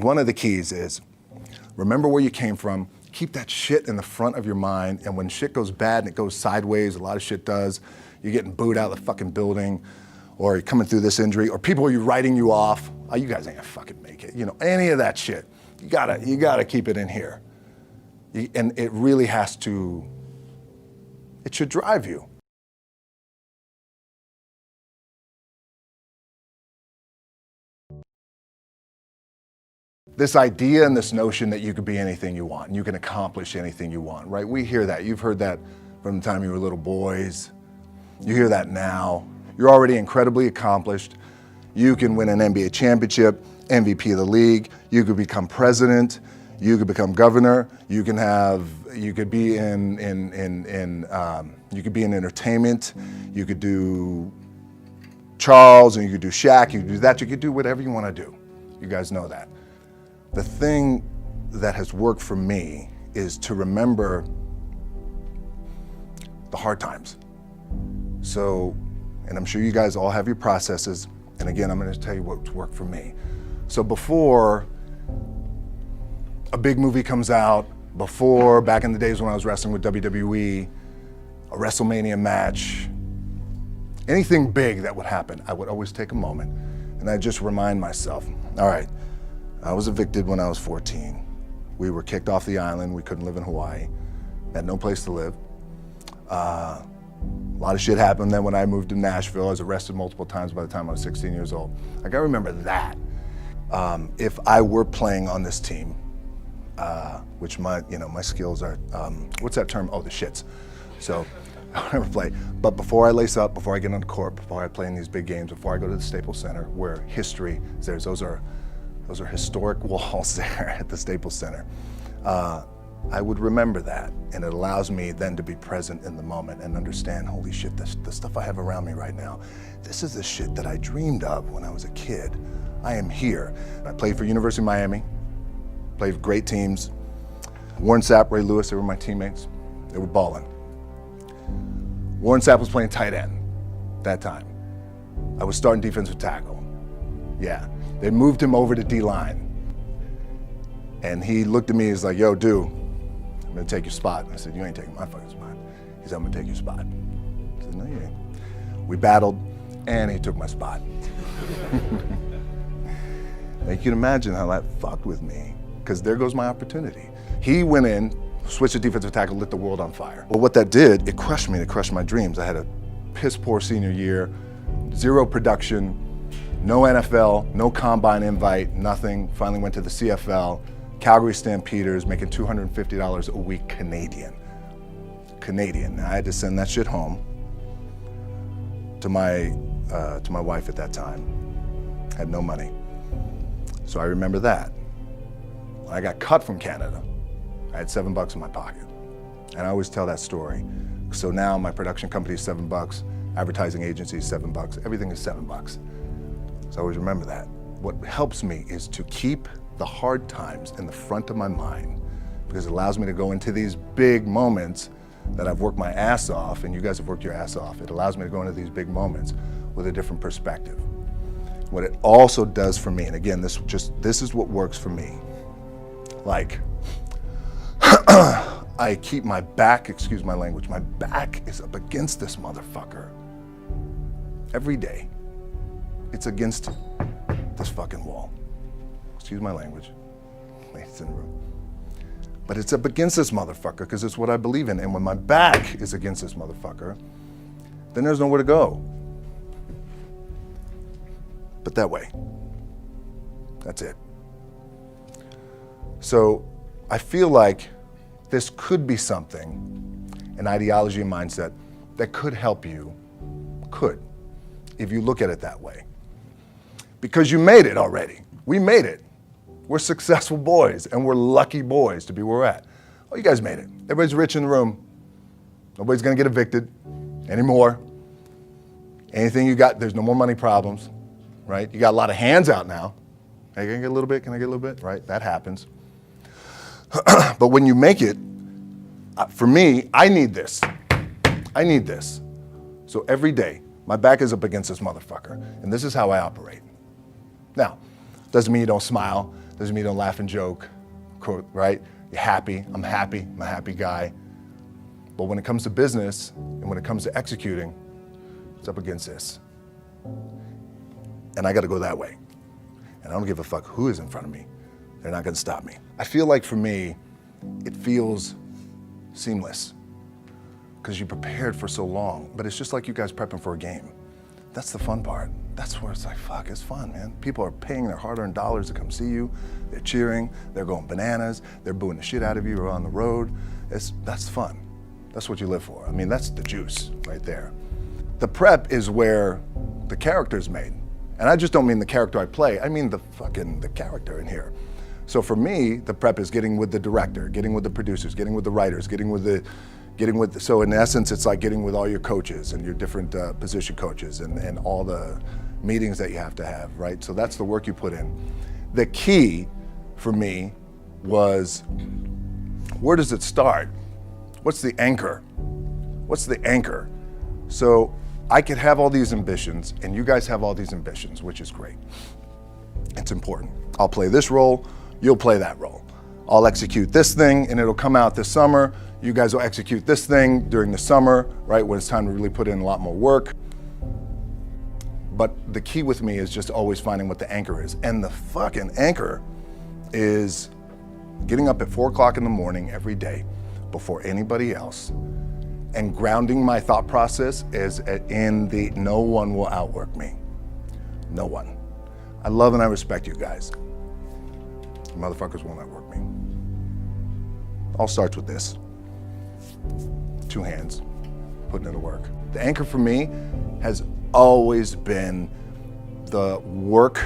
one of the keys is remember where you came from, keep that shit in the front of your mind, and when shit goes bad and it goes sideways, a lot of shit does, you're getting booed out of the fucking building, or you're coming through this injury, or people are writing you off, oh, you guys ain't gonna fucking make it, you know, any of that shit. You gotta keep it in here. And it really has to, it should drive you. This idea and this notion that you could be anything you want and you can accomplish anything you want, right? We hear that. You've heard that from the time you were little boys. You hear that now. You're already incredibly accomplished. You can win an NBA championship, MVP of the league. You could become president. You could become governor. You could be in entertainment. You could do Charles, and you could do Shaq. You could do that. You could do whatever you want to do. You guys know that. The thing that has worked for me is to remember the hard times. So, and I'm sure you guys all have your processes, and again, I'm gonna tell you what's worked for me. So before a big movie comes out, before, back in the days when I was wrestling with WWE, a WrestleMania match, anything big that would happen, I would always take a moment and I'd just remind myself, all right, I was evicted when I was 14. We were kicked off the island. We couldn't live in Hawaii. Had no place to live. A lot of shit happened then when I moved to Nashville. I was arrested multiple times by the time I was 16 years old. I gotta remember that. If I were playing on this team, which my skills are, what's that term? Oh, the shits. So I never play. But before I lace up, before I get on the court, before I play in these big games, before I go to the Staples Center, where history is there, those are historic walls there at the Staples Center. I would remember that, and it allows me then to be present in the moment and understand, holy shit, the stuff I have around me right now, this is the shit that I dreamed of when I was a kid. I am here. I played for University of Miami, played for great teams. Warren Sapp, Ray Lewis, they were my teammates. They were balling. Warren Sapp was playing tight end that time. I was starting defensive tackle. Yeah. They moved him over to D-line. And he looked at me, he's like, yo, dude, I'm gonna take your spot. I said, you ain't taking my fucking spot. He said, I'm gonna take your spot. I said, no, you ain't. We battled, and he took my spot. Now, you can imagine how that fucked with me, because there goes my opportunity. He went in, switched to defensive tackle, lit the world on fire. Well, what that did, it crushed me, it crushed my dreams. I had a piss poor senior year, zero production, no NFL, no combine invite, nothing. Finally went to the CFL, Calgary Stampeders, making $250 a week Canadian. Now I had to send that shit home to my wife at that time. Had no money. So I remember that. When I got cut from Canada, I had $7 in my pocket. And I always tell that story. So now my production company is $7, advertising agency is $7, everything is $7. So I always remember that. What helps me is to keep the hard times in the front of my mind, because it allows me to go into these big moments that I've worked my ass off, and you guys have worked your ass off. It allows me to go into these big moments with a different perspective. What it also does for me, and again, this is what works for me. Like, I keep my back, excuse my language, my back is up against this motherfucker every day. It's against this fucking wall. Excuse my language, ladies in the room. But it's up against this motherfucker because it's what I believe in. And when my back is against this motherfucker, then there's nowhere to go. But that way. That's it. So I feel like this could be something, an ideology and mindset that could help you, if you look at it that way. Because you made it already. We made it. We're successful boys, and we're lucky boys to be where we're at. Oh, you guys made it. Everybody's rich in the room. Nobody's gonna get evicted anymore. Anything you got, there's no more money problems, right? You got a lot of hands out now. Hey, can I get a little bit? Can I get a little bit? Right, that happens. But when you make it, for me, I need this. I need this. So every day, my back is up against this motherfucker, and this is how I operate. Now, doesn't mean you don't smile, Doesn't mean you don't laugh and joke, right? You're happy, I'm a happy guy. But when it comes to business and when it comes to executing, it's up against this. And I gotta go that way. And I don't give a fuck who is in front of me. They're not gonna stop me. I feel like for me, it feels seamless because you prepared for so long, but it's just like you guys prepping for a game. That's the fun part. That's where it's like, fuck, it's fun, man. People are paying their hard-earned dollars to come see you. They're cheering, they're going bananas, they're booing the shit out of you or on the road. That's fun. That's what you live for. I mean, that's the juice right there. The prep is where the character's made. And I just don't mean the character I play, I mean the character in here. So for me, the prep is getting with the director, getting with the producers, getting with the writers, so in essence, it's like getting with all your coaches and your different position coaches and all the meetings that you have to have, right? So that's the work you put in. The key for me was, where does it start? What's the anchor? What's the anchor? So I could have all these ambitions and you guys have all these ambitions, which is great. It's important. I'll play this role, you'll play that role. I'll execute this thing and it'll come out this summer. You guys will execute this thing during the summer, right? When it's time to really put in a lot more work. But the key with me is just always finding what the anchor is. And the fucking anchor is getting up at 4 o'clock in the morning every day before anybody else and grounding my thought process is in the no one will outwork me. No one. I love and I respect you guys. You motherfuckers won't outwork me. All starts with this. 2 hands, putting in the work. The anchor for me has always been the work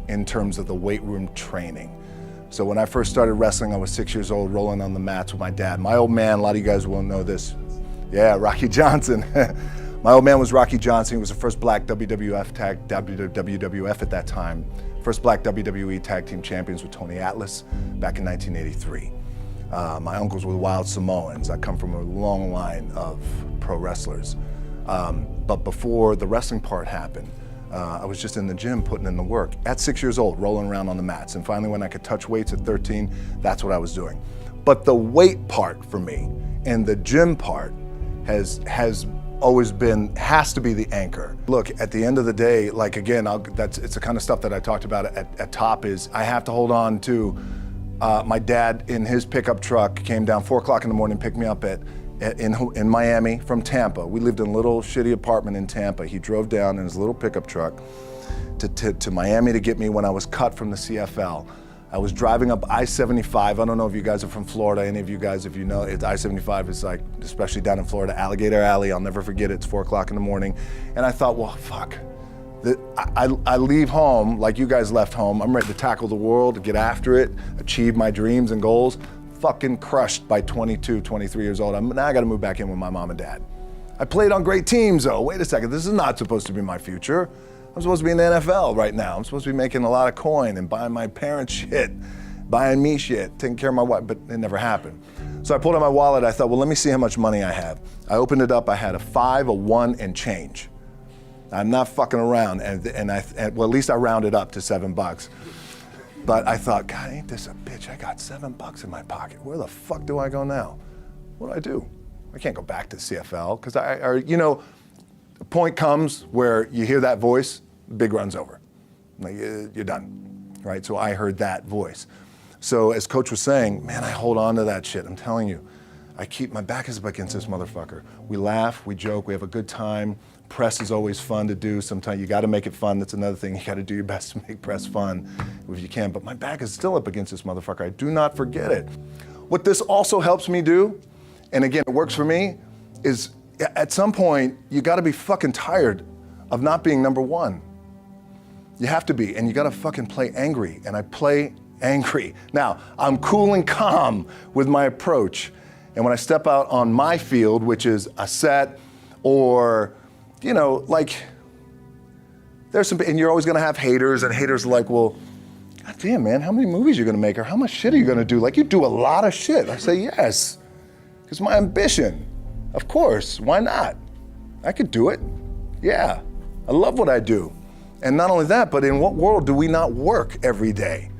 in terms of the weight room training. So when I first started wrestling, I was 6 years old, rolling on the mats with my dad. My old man, a lot of you guys will know this. Yeah, Rocky Johnson. My old man was Rocky Johnson. He was the first black WWF at that time. First black WWE tag team champions with Tony Atlas back in 1983. My uncles were wild Samoans. I come from a long line of pro wrestlers. But before the wrestling part happened, I was just in the gym putting in the work. At 6 years old, rolling around on the mats. And finally when I could touch weights at 13, that's what I was doing. But the weight part for me and the gym part has always been, has to be the anchor. Look, at the end of the day, like again, it's the kind of stuff that I talked about at top is I have to hold on to my dad in his pickup truck came down 4 o'clock in the morning, picked me up in Miami from Tampa. We lived in a little shitty apartment in Tampa. He drove down in his little pickup truck to Miami to get me when I was cut from the CFL. I was driving up I-75. I don't know if you guys are from Florida, any of you guys, if you know, I-75 is like, especially down in Florida, Alligator Alley. I'll never forget it. It's 4 o'clock in the morning. And I thought, well, fuck. I leave home like you guys left home. I'm ready to tackle the world, to get after it, achieve my dreams and goals. Fucking crushed by 22, 23 years old. Now I gotta move back in with my mom and dad. I played on great teams though. Wait a second, this is not supposed to be my future. I'm supposed to be in the NFL right now. I'm supposed to be making a lot of coin and buying my parents shit, buying me shit, taking care of my wife, but it never happened. So I pulled out my wallet, I thought, well, let me see how much money I have. I opened it up, I had a 5, a 1, and change. I'm not fucking around, and well, at least I rounded up to $7. But I thought, God, ain't this a bitch? I got $7 in my pocket. Where the fuck do I go now? What do I do? I can't go back to CFL, because you know, the point comes where you hear that voice, big run's over. Like, you're done, right? So I heard that voice. So as Coach was saying, man, I hold on to that shit. I'm telling you, my back is up against this motherfucker. We laugh, we joke, we have a good time. Press is always fun to do. Sometimes you gotta make it fun. That's another thing. You gotta do your best to make press fun if you can. But my back is still up against this motherfucker. I do not forget it. What this also helps me do, and again, it works for me, is at some point, you gotta be fucking tired of not being number one. You have to be, and you gotta fucking play angry, and I play angry. Now, I'm cool and calm with my approach, and when I step out on my field, which is a set, or, you know, like, there's some, and you're always gonna have haters, and haters are like, well, God damn, man, how many movies are you gonna make, or how much shit are you gonna do? Like, you do a lot of shit. I say, yes, it's my ambition. Of course, why not? I could do it, yeah. I love what I do. And not only that, but in what world do we not work every day?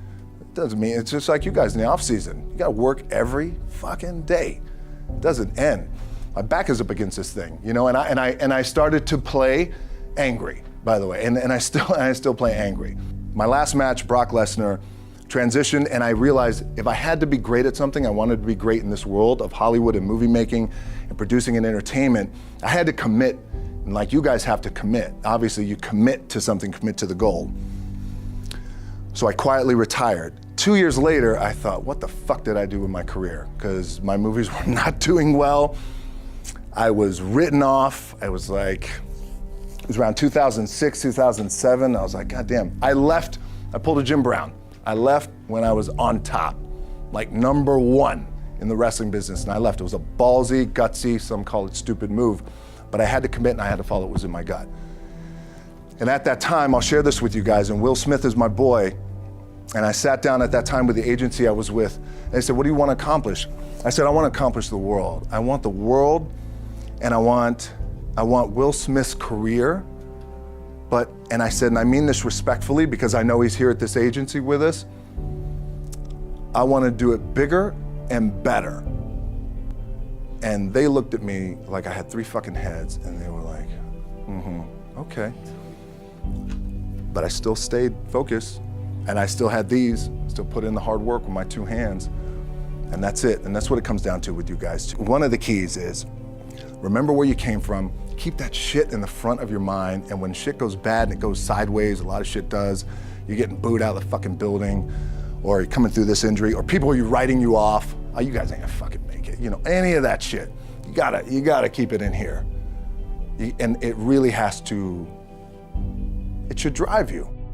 Doesn't mean, it's just like you guys in the off season. You gotta work every fucking day. It doesn't end. My back is up against this thing, you know, and I started to play angry, by the way, and I still play angry. My last match, Brock Lesnar, transitioned, and I realized if I had to be great at something, I wanted to be great in this world of Hollywood and movie making and producing and entertainment, I had to commit, and like you guys have to commit. Obviously, you commit to something, commit to the goal. So I quietly retired. 2 years later, I thought, what the fuck did I do with my career? Because my movies were not doing well. I was written off. I was like, it was around 2006, 2007. I was like, God damn. I left, I pulled a Jim Brown. I left when I was on top, like #1 in the wrestling business, and I left. It was a ballsy, gutsy, some call it stupid move, but I had to commit and I had to follow what was in my gut. And at that time, I'll share this with you guys, and Will Smith is my boy, and I sat down at that time with the agency I was with, and they said, what do you want to accomplish? I said, I want to accomplish the world. I want the world, and I want Will Smith's career, and I said, and I mean this respectfully because I know he's here at this agency with us, I want to do it bigger and better. And they looked at me like I had 3 fucking heads, and they were like, okay. But I still stayed focused, and I still had still put in the hard work with my 2 hands, and that's it. And that's what it comes down to with you guys. One of the keys is, remember where you came from, keep that shit in the front of your mind, and when shit goes bad and it goes sideways, a lot of shit does, you're getting booed out of the fucking building, or you're coming through this injury, or people are writing you off, oh, you guys ain't gonna fucking make it, you know, any of that shit. You gotta keep it in here. And it really has to, it should drive you.